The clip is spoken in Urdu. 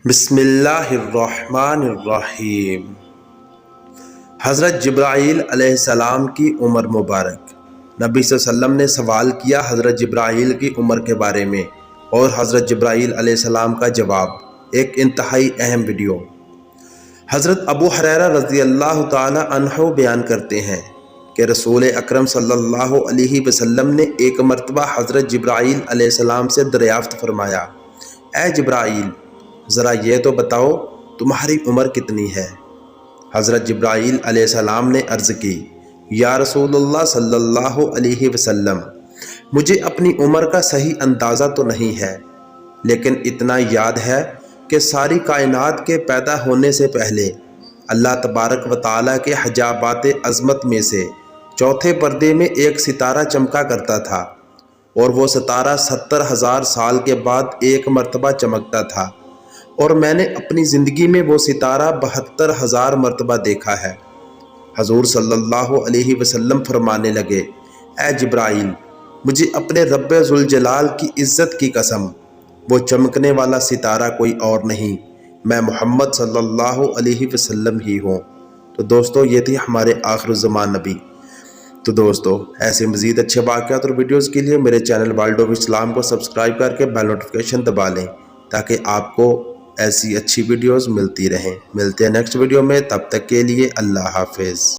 بسم اللہ الرحمن الرحیم۔ حضرت جبرائیل علیہ السلام کی عمر مبارک۔ نبی صلی اللہ علیہ وسلم نے سوال کیا حضرت جبرائیل کی عمر کے بارے میں، اور حضرت جبرائیل علیہ السلام کا جواب۔ ایک انتہائی اہم ویڈیو۔ حضرت ابو ہریرہ رضی اللہ تعالی عنہ بیان کرتے ہیں کہ رسول اکرم صلی اللہ علیہ وسلم نے ایک مرتبہ حضرت جبرائیل علیہ السلام سے دریافت فرمایا، اے جبرائیل، ذرا یہ تو بتاؤ تمہاری عمر کتنی ہے؟ حضرت جبرائیل علیہ السلام نے عرض کی، یا رسول اللہ صلی اللہ علیہ وسلم، مجھے اپنی عمر کا صحیح اندازہ تو نہیں ہے، لیکن اتنا یاد ہے کہ ساری کائنات کے پیدا ہونے سے پہلے اللہ تبارک و تعالیٰ کے حجابات عظمت میں سے چوتھے پردے میں ایک ستارہ چمکا کرتا تھا، اور وہ ستارہ 70,000 سال کے بعد ایک مرتبہ چمکتا تھا، اور میں نے اپنی زندگی میں وہ ستارہ 72,000 مرتبہ دیکھا ہے۔ حضور صلی اللہ علیہ وسلم فرمانے لگے، اے جبرائیل، مجھے اپنے رب ذوالجلال کی عزت کی قسم، وہ چمکنے والا ستارہ کوئی اور نہیں، میں محمد صلی اللہ علیہ وسلم ہی ہوں۔ تو دوستو، یہ تھی ہمارے آخر الزمان نبی۔ تو دوستو، ایسے مزید اچھے واقعات اور ویڈیوز کے لیے میرے چینل ورلڈ آف اسلام کو سبسکرائب کر کے بیل نوٹیفیکیشن دبا لیں، تاکہ آپ کو ایسی اچھی ویڈیوز ملتی رہیں۔ ملتے ہیں نیکسٹ ویڈیو میں، تب تک کے لیے اللہ حافظ۔